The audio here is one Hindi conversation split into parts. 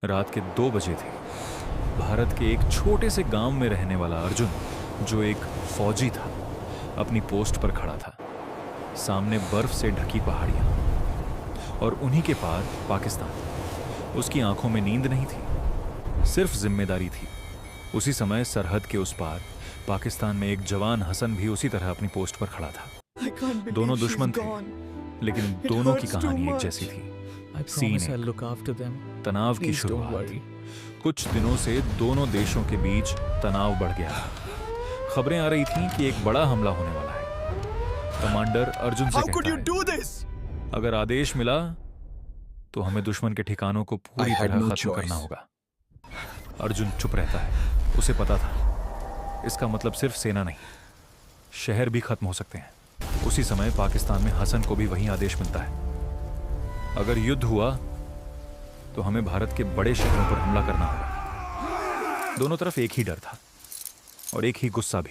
रात के 2 बजे थे। भारत के एक छोटे से गांव में रहने वाला अर्जुन, जो एक फौजी था, अपनी पोस्ट पर खड़ा था। सामने बर्फ से ढकी पहाड़ियां और उन्हीं के पार पाकिस्तान। उसकी आंखों में नींद नहीं थी, सिर्फ जिम्मेदारी थी। उसी समय सरहद के उस पार पाकिस्तान में एक जवान हसन भी उसी तरह अपनी पोस्ट पर खड़ा था। दोनों दुश्मन थे, लेकिन दोनों की कहानी एक जैसी थी। सीन तनाव की शुरुआत। कुछ दिनों से दोनों देशों के बीच तनाव बढ़ गया था। खबरें आ रही थीं कि एक बड़ा हमला होने वाला है। कमांडर अर्जुन से कहता है, अगर आदेश मिला तो हमें दुश्मन के ठिकानों को पूरी तरह खत्म करना होगा। अर्जुन चुप रहता है। उसे पता था इसका मतलब सिर्फ सेना नहीं, शहर भी खत्म हो सकते हैं। उसी समय पाकिस्तान में हसन को भी वही आदेश मिलता है। अगर युद्ध हुआ तो हमें भारत के बड़े शहरों पर हमला करना होगा। दोनों तरफ एक ही डर था और एक ही गुस्सा भी।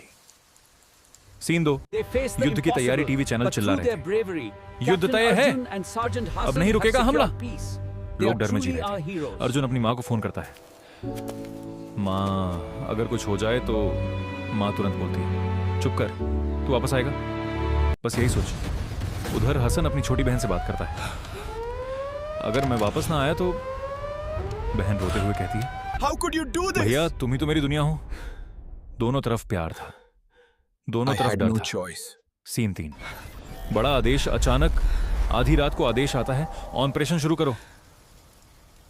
सीन 2। युद्ध की तैयारी टीवी चैनल चिल्ला रहे थे, युद्ध तय है, अब नहीं रुकेगा हमला। लोग डर में जी रहे थे। अर्जुन अपनी माँ को फोन करता है, माँ अगर कुछ हो जाए तो। माँ तुरंत बोलती है, चुप कर, तू वापस आएगा, बस यही सोच। उधर हसन अपनी छोटी बहन से बात करता है, अगर मैं वापस ना आया तो। बहन रोते हुए कहती है, How could you do this? भैया तुम ही तो मेरी दुनिया हो। दोनों तरफ प्यार था, दोनों तरफ डर था। सीन 3। बड़ा आदेश। अचानक आधी रात को आदेश आता है, ऑपरेशन शुरू करो।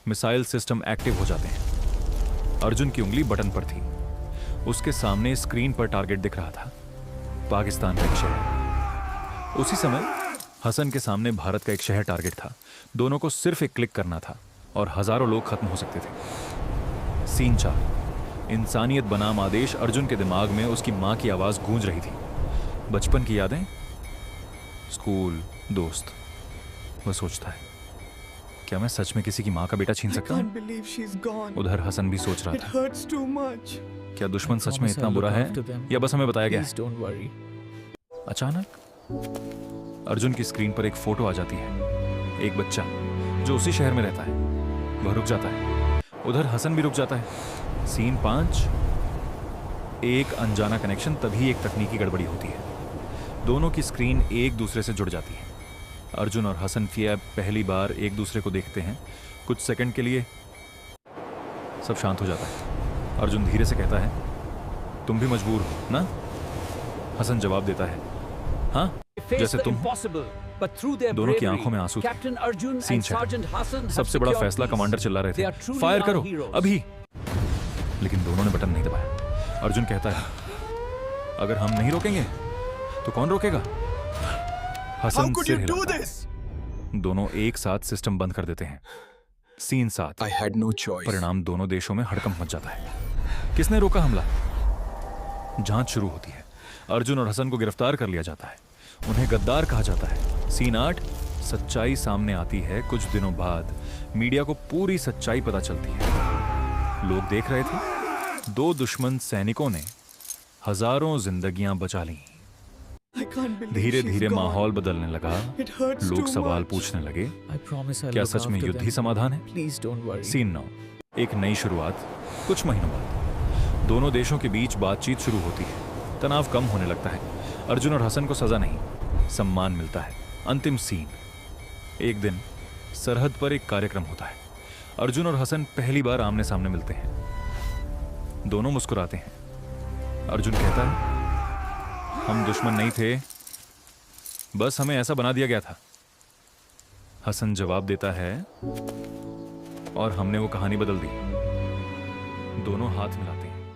मिसाइल सिस्टम एक्टिव हो जाते हैं। अर्जुन की उंगली बटन पर थी। उसके सामने स्क्रीन पर टारगेट दिख रहा था, पाकिस्तान का एक शहर। उसी समय हसन के सामने भारत का एक शहर टारगेट था। दोनों को सिर्फ एक क्लिक करना था और हजारों लोग खत्म हो सकते थे। सीन 4। इंसानियत बनाम आदेश। अर्जुन के दिमाग में उसकी माँ की आवाज गूंज रही थी। बचपन की यादें, स्कूल, दोस्त। वह सोचता है, क्या मैं सच में किसी की माँ का बेटा छीन सकता हूँ? उधर हसन भी सोच रहा था, क्या दुश्मन सच में इतना बुरा है या बस हमें बताया गया है? अचानक अर्जुन की स्क्रीन पर एक फोटो आ जाती है। एक बच्चा जो उसी शहर में रहता है, वह रुक जाता है। उधर हसन भी रुक जाता है। सीन 5। एक अनजाना कनेक्शन। तभी एक तकनीकी गड़बड़ी होती है। दोनों की स्क्रीन एक दूसरे से जुड़ जाती है। अर्जुन और हसन पहली बार एक दूसरे को देखते हैं। कुछ सेकंड के लिए सब शांत हो जाता है। अर्जुन धीरे से कहता है, तुम भी मजबूर हो ना? हसन जवाब देता है, हाँ, जैसे तुम। दोनों की आंखों में आंसू थे। सीन 6। सबसे बड़ा फैसला। कमांडर चिल्ला रहे थे, फायर करो अभी। लेकिन दोनों ने बटन नहीं दबाया। अर्जुन कहता है, अगर हम नहीं रोकेंगे तो कौन रोकेगा? हसन सिर हिलाता है। दोनों एक साथ सिस्टम बंद कर देते हैं। सीन 7। परिणाम, दोनों देशों में हड़कंप मच जाता है। किसने रोका हमला? जांच शुरू होती है। अर्जुन और हसन को गिरफ्तार कर लिया जाता है। उन्हें गद्दार कहा जाता है। सीन 8। सच्चाई सामने आती है। कुछ दिनों बाद मीडिया को पूरी सच्चाई पता चलती है। लोग देख रहे थे, 2 दुश्मन सैनिकों ने हजारों जिंदगियां बचा लीं। धीरे धीरे माहौल बदलने लगा। लोग सवाल पूछने लगे, क्या सच में युद्ध ही समाधान है? सीन 9। एक नई शुरुआत। कुछ महीनों बाद दोनों देशों के बीच बातचीत शुरू होती है। तनाव कम होने लगता है। अर्जुन और हसन को सजा नहीं, सम्मान मिलता है। अंतिम सीन। एक दिन सरहद पर एक कार्यक्रम होता है। अर्जुन और हसन पहली बार आमने सामने मिलते हैं। दोनों मुस्कुराते हैं। अर्जुन कहता है, हम दुश्मन नहीं थे, बस हमें ऐसा बना दिया गया था। हसन जवाब देता है, और हमने वो कहानी बदल दी। दोनों हाथ मिलाते हैं।